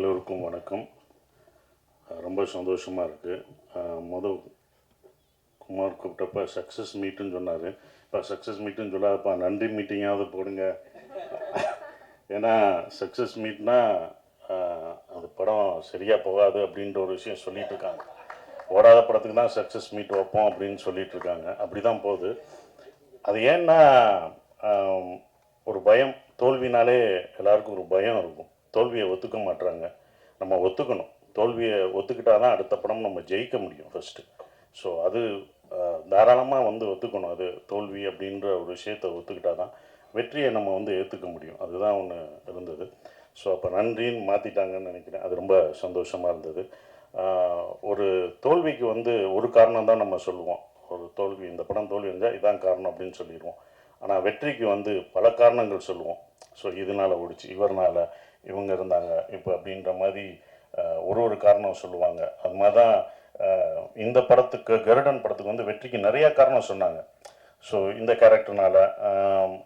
எல்லோருக்கும் வணக்கம். ரொம்ப சந்தோஷமாக இருக்குது. குமார் கூப்பிட்டப்ப சக்ஸஸ் மீட்டுன்னு சொன்னார். இப்போ சக்ஸஸ் மீட்டுன்னு சொல்லாதப்பா நன்றி மீட்டிங்காவது போடுங்க. ஏன்னா சக்ஸஸ் மீட்னா அது படம் சரியாக போகாது அப்படின்ற ஒரு விஷயம் சொல்லிகிட்டு இருக்காங்க. ஓடாத படத்துக்கு தான் சக்ஸஸ் மீட் வைப்போம் அப்படின்னு சொல்லிகிட்டு இருக்காங்க. அப்படி தான் போகுது. அது ஏன்னா ஒரு பயம், தோல்வினாலே எல்லாருக்கும் ஒரு பயம் இருக்கும். தோல்வியை ஒத்துக்க மாட்டுறாங்க. நம்ம ஒத்துக்கணும். தோல்வியை ஒத்துக்கிட்டால் தான் அடுத்த படம் நம்ம ஜெயிக்க முடியும் ஃபஸ்ட்டு. ஸோ அது தாராளமாக ஒத்துக்கணும். அது தோல்வி அப்படின்ற ஒரு விஷயத்தை ஒத்துக்கிட்டால் தான் வெற்றியை நம்ம ஏற்றுக்க முடியும். அதுதான் ஒன்று இருந்தது. ஸோ அப்போ நன்றின்னு மாற்றிட்டாங்கன்னு நினைக்கிறேன். அது ரொம்ப சந்தோஷமாக இருந்தது. ஒரு தோல்விக்கு ஒரு காரணம் தான் நம்ம சொல்லுவோம். ஒரு தோல்வி, இந்த படம் தோல்வி இருந்தால் இதான் காரணம் அப்படின்னு சொல்லிடுவோம். ஆனால் வெற்றிக்கு பல காரணங்கள் சொல்லுவோம். ஸோ இதனால் ஓடிச்சு, இவர்னால், இவங்க இருந்தாங்க இப்போ அப்படின்ற மாதிரி ஒரு காரணம் சொல்லுவாங்க. அது மாதிரி தான் இந்த படத்துக்கு, கருடன் படத்துக்கு வெற்றிக்கு நிறையா காரணம் சொன்னாங்க. ஸோ இந்த கேரக்டர்னால,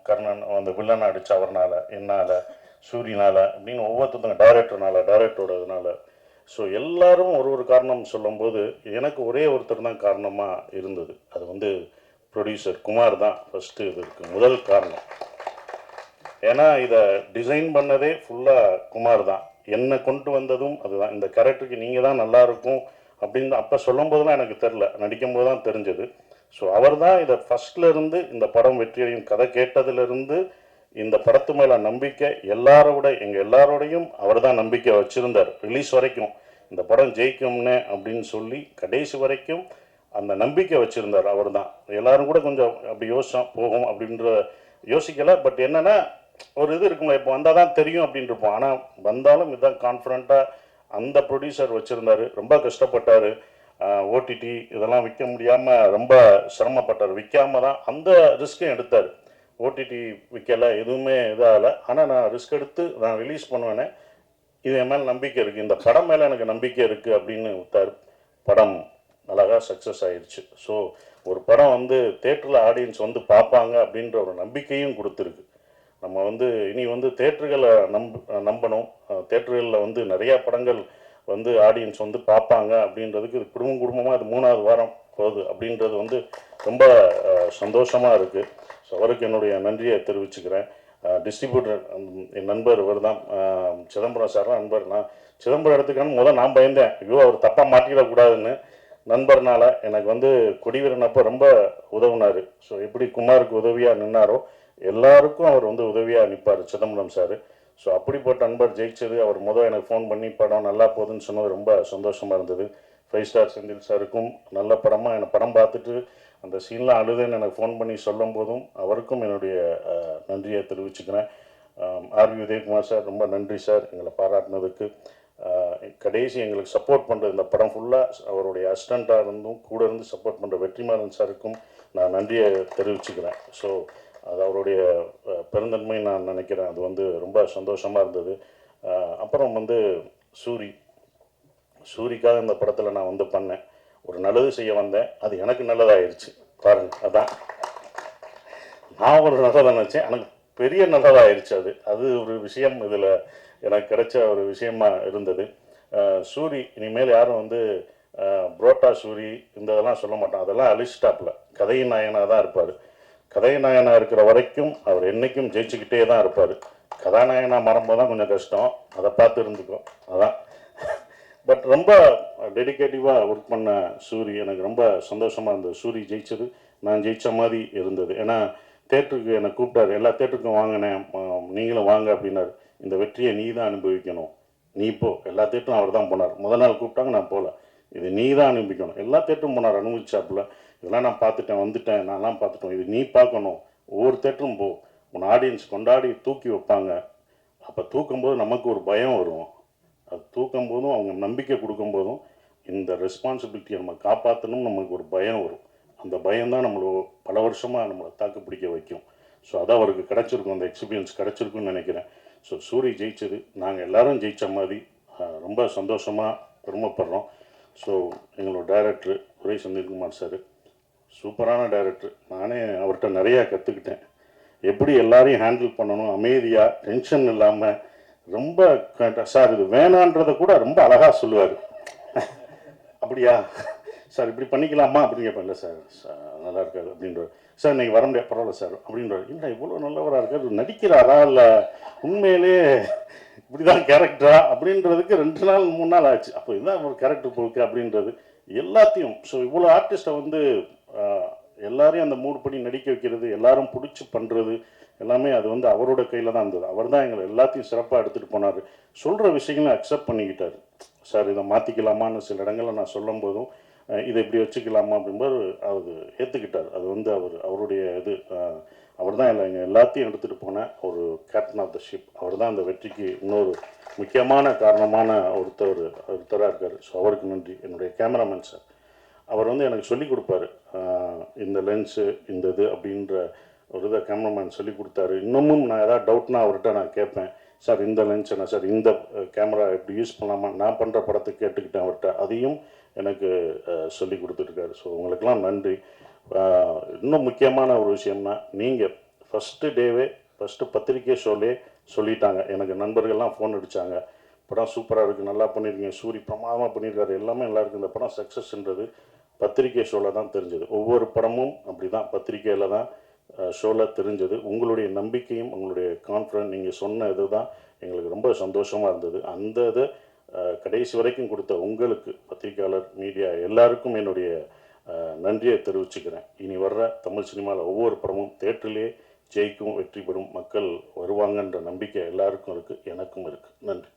கர்ணன் வில்லனை அடித்த அவர்னால, என்னால், சூரியனால் அப்படின்னு ஒவ்வொருத்தங்க, டைரக்டரோடதுனால. ஸோ எல்லாரும் ஒரு காரணம் சொல்லும்போது எனக்கு ஒரே ஒருத்தர் தான் காரணமாக இருந்தது. அது ப்ரொடியூசர் குமார் தான் ஃபஸ்ட்டு இதுக்கு முதல் காரணம். ஏன்னா இதை டிசைன் பண்ணதே ஃபுல்லாக குமார் தான். என்னை கொண்டு வந்ததும் அதுதான். இந்த கேரக்டருக்கு நீங்கள் தான் நல்லாயிருக்கும் அப்படின்னு அப்போ சொல்லும் போதெல்லாம் எனக்கு தெரில, நடிக்கும் போது தான் தெரிஞ்சது. ஸோ அவர் தான் இதை ஃபஸ்ட்லேருந்து இந்த படம் வெற்றியையும் கதை கேட்டதுலேருந்து இந்த படத்து மேலே நம்பிக்கை எங்கள் எல்லாரோடையும் அவர் தான் நம்பிக்கை வச்சுருந்தார். ரிலீஸ் வரைக்கும் இந்த படம் ஜெயிக்கும்னே அப்படின்னு சொல்லி கடைசி வரைக்கும் அந்த நம்பிக்கை வச்சுருந்தார் அவர் தான். எல்லோரும் கூட கொஞ்சம் அப்படி யோசிச்சோம் போகும் அப்படின்ற யோசிக்கலை. பட் என்னென்னா ஒரு இது இருக்குங்களா, இப்போ வந்தால் தான் தெரியும் அப்படின்னு இருப்போம். ஆனால் வந்தாலும் இதுதான் கான்ஃபிடண்ட்டாக அந்த ப்ரொடியூசர் வச்சுருந்தார். ரொம்ப கஷ்டப்பட்டார். ஓடிடி இதெல்லாம் விற்க முடியாமல் ரொம்ப சிரமப்பட்டார். விற்காமல் தான் அந்த ரிஸ்க்கையும் எடுத்தார். ஓடிடி விற்கலை, எதுவுமே இதாகலை. ஆனால் நான் ரிஸ்க் எடுத்து நான் ரிலீஸ் பண்ணுவேனே, இது என் மேலே நம்பிக்கை இருக்குது, இந்த படம் மேலே எனக்கு நம்பிக்கை இருக்குது அப்படின்னு விட்டார். படம் அழகாக சக்ஸஸ் ஆயிடுச்சு. ஸோ ஒரு படம் தேட்டரில் ஆடியன்ஸ் பார்ப்பாங்க அப்படின்ற ஒரு நம்பிக்கையும் கொடுத்துருக்கு. நம்ம இனி தேட்டர்களை நம்பணும். தேட்டர்களில் நிறையா படங்கள் ஆடியன்ஸ் பார்ப்பாங்க அப்படின்றதுக்கு இது குடும்பமாக இது 3வது வாரம் போகுது அப்படின்றது ரொம்ப சந்தோஷமாக இருக்குது. ஸோ அவருக்கு என்னுடைய நன்றியை தெரிவிச்சுக்கிறேன். டிஸ்ட்ரிபியூட்டர் என் நண்பர் இவர் தான், சிதம்பரம் சார் தான் நண்பர். நான் சிதம்பரம் எடுத்துக்கான்னு நான் பயந்தேன், ஐயோ அவர் தப்பாக மாட்டிடக்கூடாதுன்னு. நண்பர்னால் எனக்கு கொடிவீரன் அப்போ ரொம்ப உதவுனார். ஸோ எப்படி குமாருக்கு உதவியாக நின்னாரோ எல்லாருக்கும் அவர் உதவியாக நிற்பார் சிதம்பரம் சார். ஸோ அப்படிப்பட்ட நண்பர் ஜெயிச்சது. அவர் எனக்கு ஃபோன் பண்ணி படம் நல்லா போகுதுன்னு சொன்னது ரொம்ப சந்தோஷமாக இருந்தது. 5 ஸ்டார் செந்தில் சாருக்கும் நல்ல படமாக என்னை படம் பார்த்துட்டு அந்த சீன்லாம் அழுதுன்னு எனக்கு ஃபோன் பண்ணி சொல்லும் போதும் அவருக்கும் என்னுடைய நன்றியை தெரிவிச்சுக்கிறேன். ஆர்வி உதயகுமார் சார் ரொம்ப நன்றி சார் எங்களை பாராட்டினதுக்கு. கடைசி எங்களுக்கு சப்போர்ட் பண்ணுறது, இந்த படம் ஃபுல்லாக அவருடைய அசிஸ்டண்ட்டாக இருந்தும் கூட இருந்து சப்போர்ட் பண்ணுற வெற்றிமாறன் சாருக்கும் நான் நன்றியை தெரிவிச்சுக்கிறேன். ஸோ அது அவருடைய பெருந்தன்மை நான் நினைக்கிறேன். அது ரொம்ப சந்தோஷமாக இருந்தது. அப்புறம் சூரிக்காக இந்த படத்தில் நான் பண்ணேன். ஒரு நல்லது செய்ய வந்தேன், அது எனக்கு நல்லதாகிடுச்சு பாருங்கள். அதான் நான் ஒரு நல்லதாக நினச்சேன், எனக்கு பெரிய நல்லதாகிடுச்சு. அது ஒரு விஷயம் இதில் எனக்கு கிடைச்ச ஒரு விஷயமா இருந்தது. சூரி இனிமேல் யாரும் புரோட்டா சூரி இந்த இதெல்லாம் சொல்ல மாட்டான். அதெல்லாம் அழிச்சிட்டாப்புல. கதையின் நாயனாக தான் இருப்பார். கதைநாயனாக இருக்கிற வரைக்கும் அவர் என்றைக்கும் ஜெயிச்சுக்கிட்டே தான் இருப்பார். கதாநாயகனாக மாறும்போது தான் கொஞ்சம் கஷ்டம், அதை பார்த்து இருந்துக்கும். அதான் பட் ரொம்ப டெடிக்கேட்டிவாக ஒர்க் பண்ண சூரி எனக்கு ரொம்ப சந்தோஷமாக இருந்தது. சூரி ஜெயிச்சது நான் ஜெயித்த மாதிரி இருந்தது. ஏன்னா தேட்டருக்கு என்னை கூப்பிட்டாரு, எல்லா தேட்டருக்கும் வாங்கினேன், நீங்களும் வாங்க அப்படின்னாரு. இந்த வெற்றியை நீ தான் அனுபவிக்கணும், நீ போ. எல்லா தேட்டரும் அவர் தான் போனார். முதல் நாள் கூப்பிட்டாங்க, நான் போகல. இது நீ தான் அனுபவிக்கணும். எல்லா தேட்டரும் போனார், அனுபவிச்சாப்புல. இதெல்லாம் நான் பார்த்துட்டேன், வந்துட்டேன், நான்லாம் பார்த்துட்டோம், இது நீ பார்க்கணும். ஒவ்வொரு தேட்டரும் போ, உன் ஆடியன்ஸ் கொண்டாடி தூக்கி வைப்பாங்க. அப்போ தூக்கும்போது நமக்கு ஒரு பயம் வரும். அது தூக்கும் போதும் அவங்க நம்பிக்கை கொடுக்கும்போதும் இந்த ரெஸ்பான்சிபிலிட்டியை நம்ம காப்பாற்றணும், நமக்கு ஒரு பயம் வரும். அந்த பயம்தான் நம்மளை பல வருஷமாக நம்மளை தாக்கு பிடிக்க வைக்கும். ஸோ அதான் அவருக்கு கிடச்சிருக்கும், அந்த எக்ஸ்பீரியன்ஸ் கிடச்சிருக்குன்னு நினைக்கிறேன். ஸோ சூரி ஜெயிச்சது நாங்கள் எல்லோரும் ஜெயித்த மாதிரி ரொம்ப சந்தோஷமாக பெருமைப்படுறோம். ஸோ எங்களோட டைரக்டர் துரை செந்தில்குமார் சார் சூப்பரான டைரக்டர். நானே அவர்கிட்ட நிறையா கற்றுக்கிட்டேன். எப்படி எல்லாரையும் ஹேண்டில் பண்ணணும், அமைதியாக, டென்ஷன் இல்லாமல் ரொம்ப சார் இது வேணான்றதை கூட ரொம்ப அழகாக சொல்லுவார். அப்படியா சார் இப்படி பண்ணிக்கலாமா அப்படின்னு கேட்பேன். இல்லை சார் நல்லா இருக்காது அப்படின்றார். சார் நீங்கள் வர முடியாது, பரவாயில்ல சார் அப்படின்றார். இல்லை இவ்வளோ நல்லவராக இருக்கார், நடிக்கிறாரா இல்லை உண்மையிலே இப்படி தான் கேரக்டரா அப்படின்றதுக்கு 2 நாள் 3 நாள் ஆச்சு. அப்போ இதுதான் ஒரு கேரக்டர் போக்கு அப்படின்றது எல்லாத்தையும். ஸோ இவ்வளோ ஆர்டிஸ்ட்டை வந்து எல்லாரையும் அந்த மூடு படி நடிக்க வைக்கிறது, எல்லாரும் பிடிச்சி பண்ணுறது எல்லாமே அது வந்து அவரோட கையில் தான் இருந்தது. அவர் தான் எங்களை எல்லாத்தையும் சிறப்பாக எடுத்துகிட்டு போனார். சொல்கிற விஷயங்களை அக்செப்ட் பண்ணிக்கிட்டார். சார் இதை மாற்றிக்கலாமான்னு சில இடங்களில் நான் சொல்லும் போதும் இதை இப்படி வச்சுக்கலாமா அப்படின்போது அவர் ஏற்றுக்கிட்டார். அது வந்து அவருடைய இது அவர் தான் எங்கள் எல்லாத்தையும் எடுத்துகிட்டு போன ஒரு கேப்டன் ஆஃப் த ஷிப். அவர் தான் அந்த வெற்றிக்கு இன்னொரு முக்கியமான காரணமான ஒருத்தராக இருக்கார். ஸோ அவருக்கு நன்றி. என்னுடைய கேமராமேன் சார், அவர் வந்து எனக்கு சொல்லிக் கொடுப்பாரு. இந்த லென்ஸு இந்த இது அப்படின்ற ஒரு இதை கேமராமேன் சொல்லி கொடுத்தாரு. இன்னமும் நான் ஏதாவது டவுட்னா அவர்கிட்ட நான் கேட்பேன். சார் இந்த லென்ஸ் என்ன சார், இந்த கேமரா எப்படி யூஸ் பண்ணலாமா, நான் பண்ணுற படத்தை கேட்டுக்கிட்டேன் அவர்கிட்ட. அதையும் எனக்கு சொல்லி கொடுத்துருக்காரு. ஸோ உங்களுக்கெல்லாம் நன்றி. இன்னும் முக்கியமான ஒரு விஷயம்னா, நீங்கள் ஃபஸ்ட்டு டேவே ஃபஸ்ட்டு பத்திரிக்கை ஷோலே சொல்லிட்டாங்க. எனக்கு நண்பர்கள்லாம் ஃபோன் அடித்தாங்க, படம் சூப்பராக இருக்குது, நல்லா பண்ணியிருக்கீங்க, சூரி பிரமாதமாக பண்ணியிருக்காரு, எல்லாமே நல்லா இருக்குது, இந்த படம் சக்ஸஸ்ன்றது பத்திரிக்கை ஷோவில் தான் தெரிஞ்சது. ஒவ்வொரு படமும் அப்படி தான் பத்திரிக்கையில் தான் ஷோவில் தெரிஞ்சது. உங்களுடைய நம்பிக்கையும் உங்களுடைய கான்ஃபிடன்ஸ், நீங்கள் சொன்ன இது தான் எங்களுக்கு ரொம்ப சந்தோஷமாக இருந்தது. அந்த இதை கடைசி வரைக்கும் கொடுத்த உங்களுக்கு, பத்திரிக்கையாளர், மீடியா எல்லாருக்கும் என்னுடைய நன்றியை தெரிவிச்சுக்கிறேன். இனி வர்ற தமிழ் சினிமாவில் ஒவ்வொரு படமும் தேட்டரிலே ஜெயிக்கும், வெற்றி பெறும், மக்கள் வருவாங்கன்ற நம்பிக்கை எல்லாருக்கும் இருக்குது, எனக்கும் இருக்குது. நன்றி.